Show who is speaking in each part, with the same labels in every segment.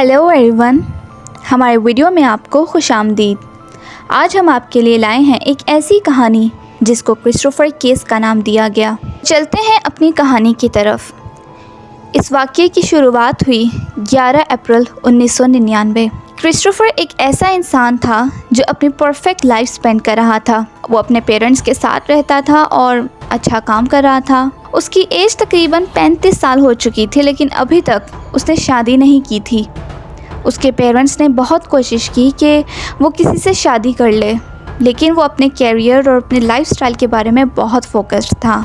Speaker 1: Hello everyone, हमारे video में आपको खुशामदीद। आज हम आपके लिए लाए हैं एक ऐसी कहानी जिसको क्रिस्टोफर केस का नाम दिया गया। चलते हैं अपनी कहानी की तरफ। इस वाक़ये की शुरुआत हुई 11 अप्रैल 1999। क्रिस्टोफर एक ऐसा इंसान था जो अपनी परफेक्ट लाइफ स्पेंड कर रहा था। वो अपने पेरेंट्स के साथ रहता था और अच्छा काम कर रहा था। उसकी एज तकरीबन 35 साल हो चुकी थी, लेकिन अभी तक उसने शादी नहीं की थी। उसके पेरेंट्स ने बहुत कोशिश की कि वो किसी से शादी कर ले, लेकिन वो अपने कैरियर और अपने लाइफस्टाइल के बारे में बहुत फोकस्ड था।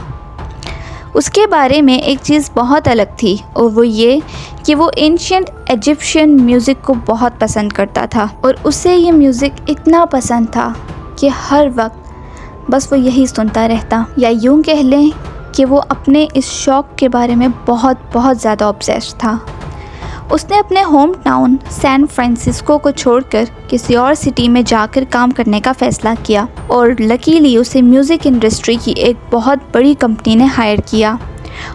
Speaker 1: उसके बारे में एक चीज़ बहुत अलग थी और वो ये कि वो एंशिएंट इजिप्शियन म्यूज़िक को बहुत पसंद करता था और उसे ये म्यूज़िक इतना पसंद था कि हर वक्त बस वो यही सुनता रहता, या यूँ कह लें कि वो अपने इस शौक़ के बारे में बहुत ज़्यादा ऑब्सेस्ड था। उसने अपने होम टाउन सैन फ्रांसिस्को को छोड़कर किसी और सिटी में जाकर काम करने का फ़ैसला किया और लकीली उसे म्यूज़िक इंडस्ट्री की एक बहुत बड़ी कंपनी ने हायर किया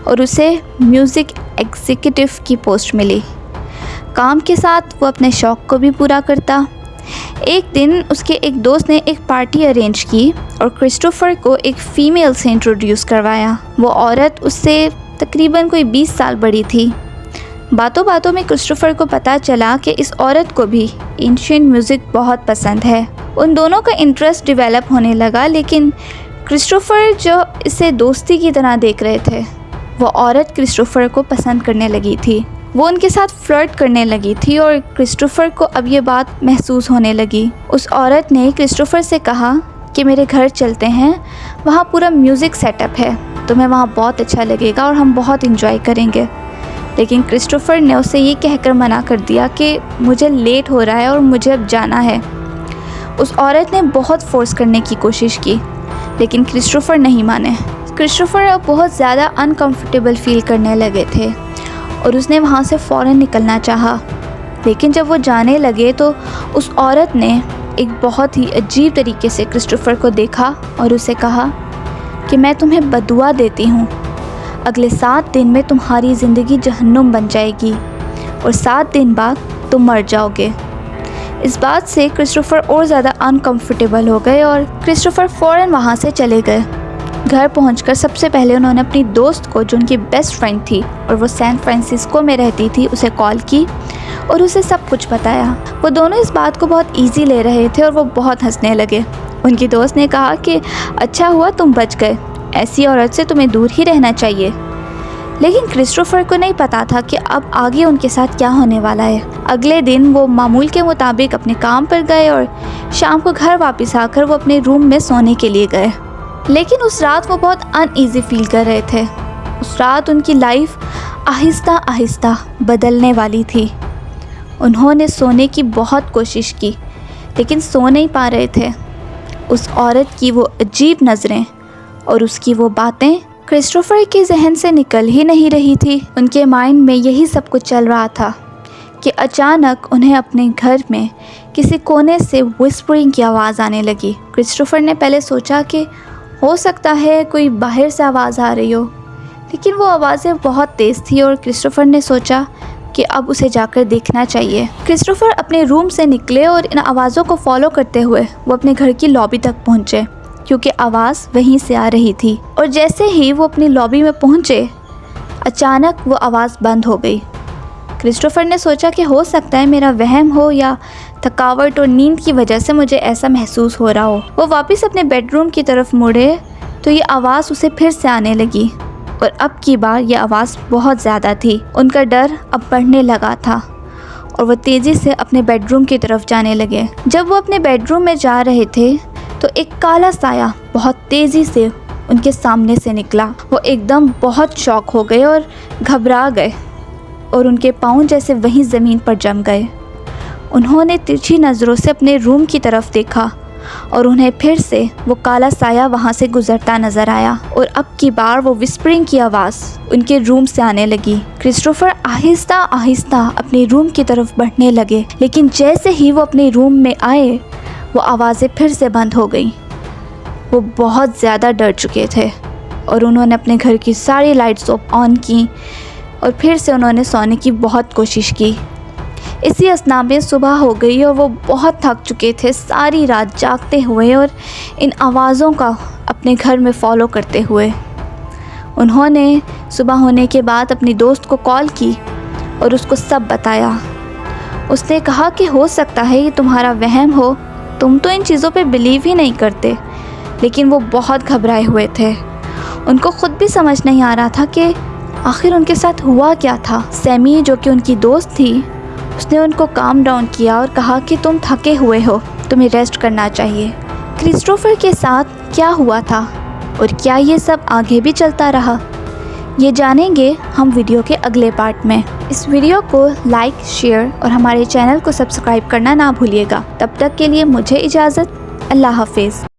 Speaker 1: और उसे म्यूज़िक एग्जीक्यूटिव की पोस्ट मिली। काम के साथ वो अपने शौक़ को भी पूरा करता। एक दिन उसके एक दोस्त ने एक पार्टी अरेंज की और क्रिस्टोफर को एक फ़ीमेल से इंट्रोड्यूस करवाया। वो औरत उससे तकरीबन कोई 20 साल बड़ी थी। बातों बातों में क्रिस्टोफर को पता चला कि इस औरत को भी एंशिएंट म्यूज़िक बहुत पसंद है। उन दोनों का इंटरेस्ट डेवलप होने लगा, लेकिन क्रिस्टोफर जो इसे दोस्ती की तरह देख रहे थे, वो औरत क्रिस्टोफर को पसंद करने लगी थी। वो उनके साथ फ्लर्ट करने लगी थी और क्रिस्टोफर को अब ये बात महसूस होने लगी। उस औरत ने क्रिस्टोफर से कहा कि मेरे घर चलते हैं, वहाँ पूरा म्यूज़िक सेटअप है, तुम्हें वहाँ बहुत अच्छा लगेगा और हम बहुत इंजॉय करेंगे। लेकिन क्रिस्टोफर ने उसे ये कहकर मना कर दिया कि मुझे लेट हो रहा है और मुझे अब जाना है। उस औरत ने बहुत फोर्स करने की कोशिश की, लेकिन क्रिस्टोफर नहीं माने। क्रिस्टोफर अब बहुत ज़्यादा अनकंफर्टेबल फील करने लगे थे और उसने वहाँ से फ़ौरन निकलना चाहा। लेकिन जब वो जाने लगे तो उस औरत ने एक बहुत ही अजीब तरीके से क्रिस्टोफर को देखा और उसे कहा कि मैं तुम्हें बदुआ देती हूँ, अगले 7 दिन में तुम्हारी ज़िंदगी जहन्नुम बन जाएगी और 7 दिन बाद तुम मर जाओगे। इस बात से क्रिस्टोफर और ज़्यादा अनकंफर्टेबल हो गए और क्रिस्टोफर फ़ौरन वहाँ से चले गए। घर पहुंचकर सबसे पहले उन्होंने अपनी दोस्त को, जो उनकी बेस्ट फ्रेंड थी और वो सैन फ्रांसिस्को में रहती थी, उसे कॉल की और उसे सब कुछ बताया। वो दोनों इस बात को बहुत ईजी ले रहे थे और वो बहुत हंसने लगे। उनकी दोस्त ने कहा कि अच्छा हुआ तुम बच गए, ऐसी औरत से तुम्हें दूर ही रहना चाहिए। लेकिन क्रिस्टोफर को नहीं पता था कि अब आगे उनके साथ क्या होने वाला है। अगले दिन वो मामूल के मुताबिक अपने काम पर गए और शाम को घर वापस आकर वो अपने रूम में सोने के लिए गए। लेकिन उस रात वो बहुत अनईज़ी फील कर रहे थे। उस रात उनकी लाइफ आहिस्ता आहिस्ता बदलने वाली थी। उन्होंने सोने की बहुत कोशिश की, लेकिन सो नहीं पा रहे थे। उस औरत की वो अजीब नज़रें और उसकी वो बातें क्रिस्टोफर के जहन से निकल ही नहीं रही थी। उनके माइंड में यही सब कुछ चल रहा था कि अचानक उन्हें अपने घर में किसी कोने से विस्परिंग की आवाज़ आने लगी। क्रिस्टोफर ने पहले सोचा कि हो सकता है कोई बाहर से आवाज़ आ रही हो, लेकिन वो आवाज़ें बहुत तेज़ थी और क्रिस्टोफर ने सोचा कि अब उसे जाकर देखना चाहिए। क्रिस्टोफर अपने रूम से निकले और इन आवाज़ों को फॉलो करते हुए वो अपने घर की लॉबी तक पहुँचे, क्योंकि आवाज़ वहीं से आ रही थी। और जैसे ही वो अपनी लॉबी में पहुँचे, अचानक वो आवाज़ बंद हो गई। क्रिस्टोफर ने सोचा कि हो सकता है मेरा वहम हो या थकावट और नींद की वजह से मुझे ऐसा महसूस हो रहा हो। वो वापस अपने बेडरूम की तरफ मुड़े तो ये आवाज़ उसे फिर से आने लगी और अब की बार ये आवाज़ बहुत ज़्यादा थी। उनका डर अब बढ़ने लगा था और वो तेज़ी से अपने बेडरूम की तरफ जाने लगे। जब वो अपने बेडरूम में जा रहे थे तो एक काला साया बहुत तेज़ी से उनके सामने से निकला। वो एकदम बहुत शॉक हो गए और घबरा गए और उनके पाँव जैसे वहीं ज़मीन पर जम गए। उन्होंने तिरछी नज़रों से अपने रूम की तरफ देखा और उन्हें फिर से वो काला साया वहाँ से गुजरता नज़र आया और अब की बार वो विस्परिंग की आवाज़ उनके रूम से आने लगी। क्रिस्टोफर आहिस्ता आहिस्ता अपने रूम की तरफ बढ़ने लगे, लेकिन जैसे ही वो अपने रूम में आए वो आवाज़ें फिर से बंद हो गई। वो बहुत ज़्यादा डर चुके थे और उन्होंने अपने घर की सारी लाइट्स ऑन की और फिर से उन्होंने सोने की बहुत कोशिश की। इसी असना में सुबह हो गई और वो बहुत थक चुके थे सारी रात जागते हुए और इन आवाज़ों का अपने घर में फॉलो करते हुए। उन्होंने सुबह होने के बाद अपनी दोस्त को कॉल की और उसको सब बताया। उसने कहा कि हो सकता है ये तुम्हारा वहम हो, तुम तो इन चीज़ों पे बिलीव ही नहीं करते। लेकिन वो बहुत घबराए हुए थे। उनको ख़ुद भी समझ नहीं आ रहा था कि आखिर उनके साथ हुआ क्या था। सैमी जो कि उनकी दोस्त थी, उसने उनको काम डाउन किया और कहा कि तुम थके हुए हो, तुम्हें रेस्ट करना चाहिए। क्रिस्टोफर के साथ क्या हुआ था और क्या ये सब आगे भी चलता रहा, ये जानेंगे हम वीडियो के अगले पार्ट में। इस वीडियो को लाइक, शेयर और हमारे चैनल को सब्सक्राइब करना ना भूलिएगा। तब तक के लिए मुझे इजाज़त। अल्लाह हाफिज़।